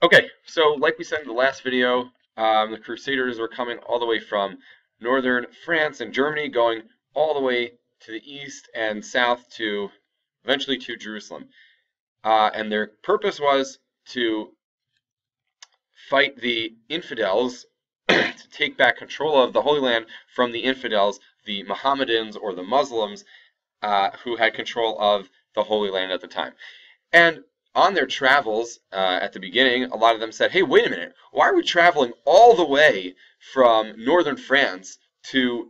Okay, so like we said in the last video, the Crusaders were coming all the way from northern France and Germany, going all the way to the east and south to eventually to Jerusalem. And their purpose was to fight the infidels, to take back control of the Holy Land from the infidels, the Mohammedans or the Muslims, who had control of the Holy Land at the time. And on their travels at the beginning, a lot of them said, hey, wait a minute, why are we traveling all the way from northern France to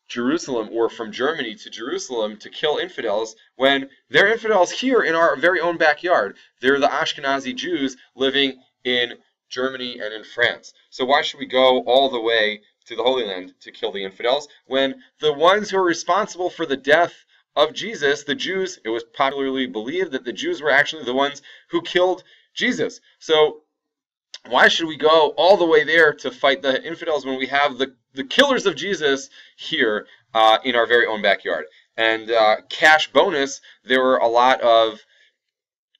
Jerusalem, or from Germany to Jerusalem, to kill infidels when they're infidels here in our very own backyard? They're the Ashkenazi Jews living in Germany and in France. So why should we go all the way to the Holy Land to kill the infidels when the ones who are responsible for the death of Jesus, the Jews, it was popularly believed that the Jews were actually the ones who killed Jesus. So why should we go all the way there to fight the infidels when we have the killers of Jesus here in our very own backyard? And cash bonus, there were a lot of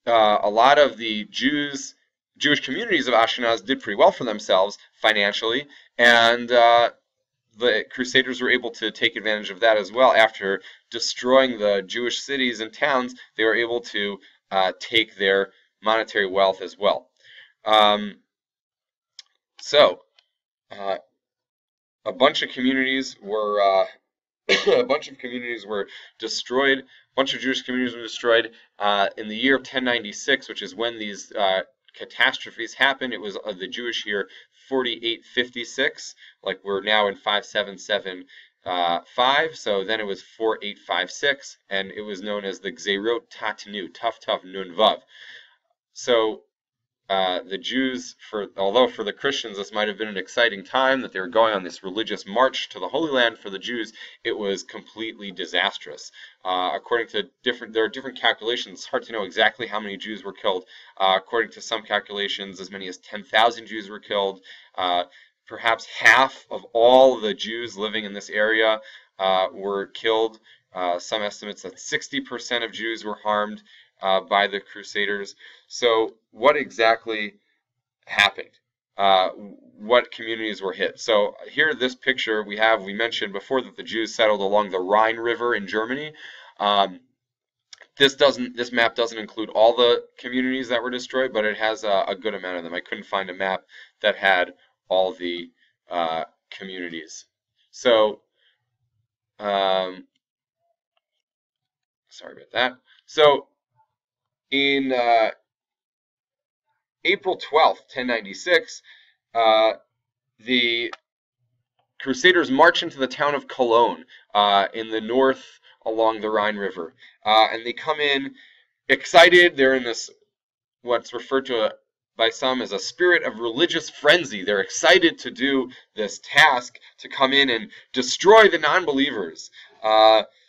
the Jewish communities of Ashkenaz did pretty well for themselves financially, and the Crusaders were able to take advantage of that as well. After destroying the Jewish cities and towns, they were able to take their monetary wealth as well. So, a bunch of communities were a bunch of communities were destroyed. A bunch of Jewish communities were destroyed in the year of 1096, which is when these catastrophes happened. It was the Jewish year 4856, like we're now in 5775. So then it was 4856, and it was known as the Gzerot Tatnu, Tuf Tuf Nun Vav. So the Jews, although for the Christians this might have been an exciting time that they were going on this religious march to the Holy Land, for the Jews it was completely disastrous. According to there are different calculations. It's hard to know exactly how many Jews were killed. According to some calculations, as many as 10,000 Jews were killed. Perhaps half of all the Jews living in this area were killed. Some estimates that 60% of Jews were harmed by the Crusaders. So what exactly happened? What communities were hit? So here, this picture we mentioned before that the Jews settled along the Rhine River in Germany. This map doesn't include all the communities that were destroyed, but it has a good amount of them. I couldn't find a map that had all the communities. So sorry about that. So in April 12th, 1096, the Crusaders march into the town of Cologne in the north along the Rhine River. And they come in excited. They're in this, what's referred to by some as a spirit of religious frenzy. They're excited to do this task, to come in and destroy the non-believers.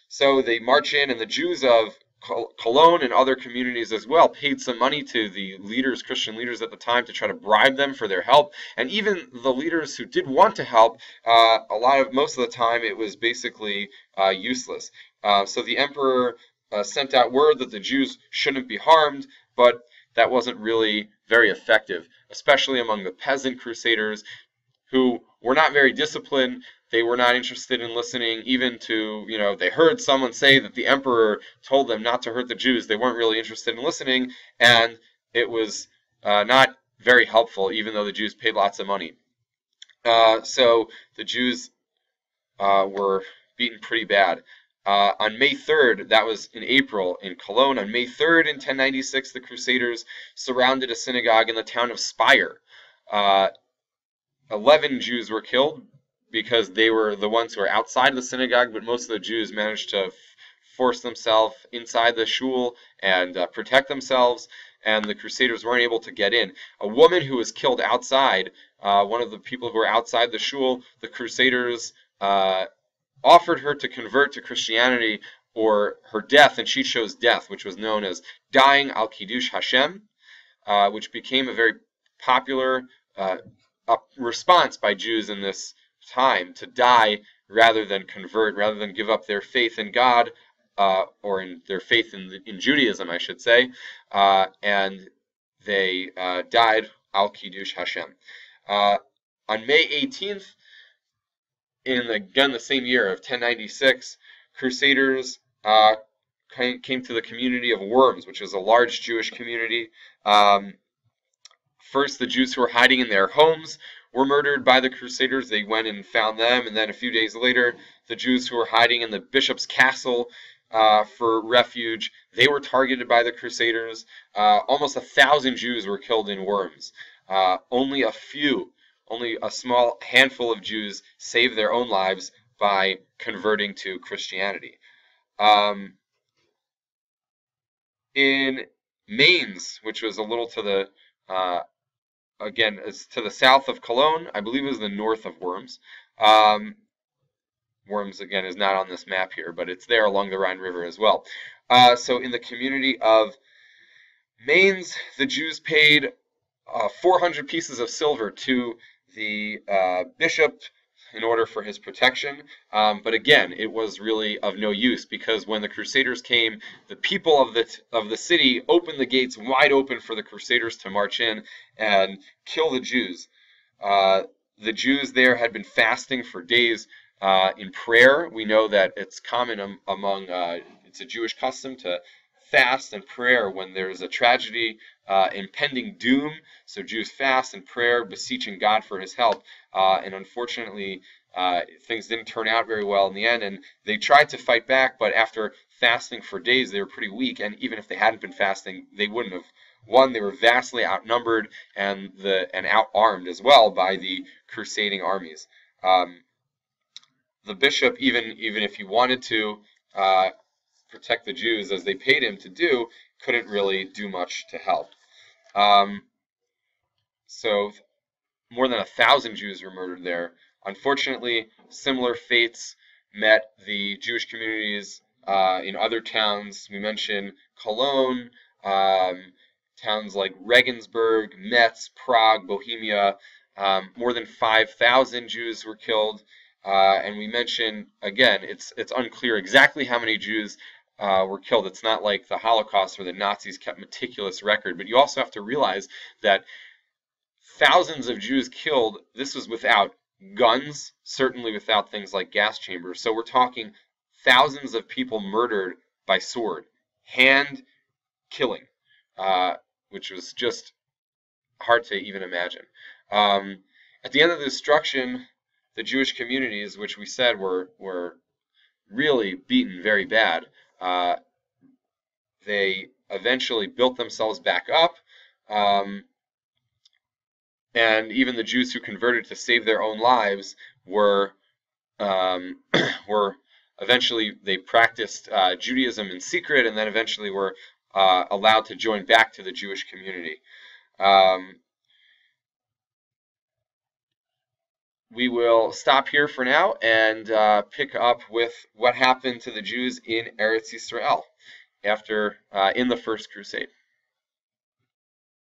So they march in, and the Jews of Cologne and other communities as well paid some money to the leaders, Christian leaders at the time, to try to bribe them for their help. And even the leaders who did want to help, most of the time it was basically useless. So the emperor sent out word that the Jews shouldn't be harmed, but that wasn't really very effective, especially among the peasant crusaders, who were not very disciplined. They were not interested in listening even to, they heard someone say that the emperor told them not to hurt the Jews. They weren't really interested in listening, and it was not very helpful, even though the Jews paid lots of money. So the Jews were beaten pretty bad. On May 3rd, that was in April, in Cologne, on May 3rd in 1096, the Crusaders surrounded a synagogue in the town of Speyer. 11 Jews were killed because they were the ones who were outside the synagogue, but most of the Jews managed to force themselves inside the shul and protect themselves, and the Crusaders weren't able to get in. A woman who was killed outside, one of the people who were outside the shul, the Crusaders offered her to convert to Christianity or her death, and she chose death, which was known as dying al Kiddush Hashem, which became a very popular response by Jews in this time, to die rather than convert, rather than give up their faith in God, or in their faith in Judaism, I should say. And they died al Kiddush Hashem. On May 18th, in again the same year of 1096, Crusaders came to the community of Worms, which is a large Jewish community. First, the Jews who were hiding in their homes were murdered by the Crusaders. They went and found them, and then a few days later, the Jews who were hiding in the bishop's castle for refuge, they were targeted by the Crusaders. Almost 1,000 Jews were killed in Worms. Only a small handful of Jews saved their own lives by converting to Christianity. In Mainz, which was a little to the again, it's to the south of Cologne. I believe it was the north of Worms. Worms, again, is not on this map here, but it's there along the Rhine River as well. So in the community of Mainz, the Jews paid 400 pieces of silver to the bishop in order for his protection. But again, it was really of no use, because when the Crusaders came, the people of the city opened the gates wide open for the Crusaders to march in and kill the Jews. The Jews there had been fasting for days in prayer. We know that it's common among it's a Jewish custom to fast and prayer when there's a tragedy, impending doom. So Jews fast and prayer, beseeching God for his help. And unfortunately, things didn't turn out very well in the end, and they tried to fight back, but after fasting for days, they were pretty weak, and even if they hadn't been fasting, they wouldn't have won. They were vastly outnumbered and out-armed as well by the crusading armies. The bishop, even if he wanted to protect the Jews, as they paid him to do, couldn't really do much to help. So more than 1,000 Jews were murdered there. Unfortunately, similar fates met the Jewish communities in other towns. We mentioned Cologne, towns like Regensburg, Metz, Prague, Bohemia. More than 5,000 Jews were killed. And we mentioned, again, it's unclear exactly how many Jews were killed. It's not like the Holocaust where the Nazis kept meticulous record. But you also have to realize that thousands of Jews killed, this was without guns, certainly without things like gas chambers. So we're talking thousands of people murdered by sword, hand killing, which was just hard to even imagine. At the end of the destruction, the Jewish communities, which we said were really beaten very bad, they eventually built themselves back up. And even the Jews who converted to save their own lives were eventually, they practiced Judaism in secret, and then eventually were allowed to join back to the Jewish community. We will stop here for now and pick up with what happened to the Jews in Eretz Yisrael after in the First Crusade.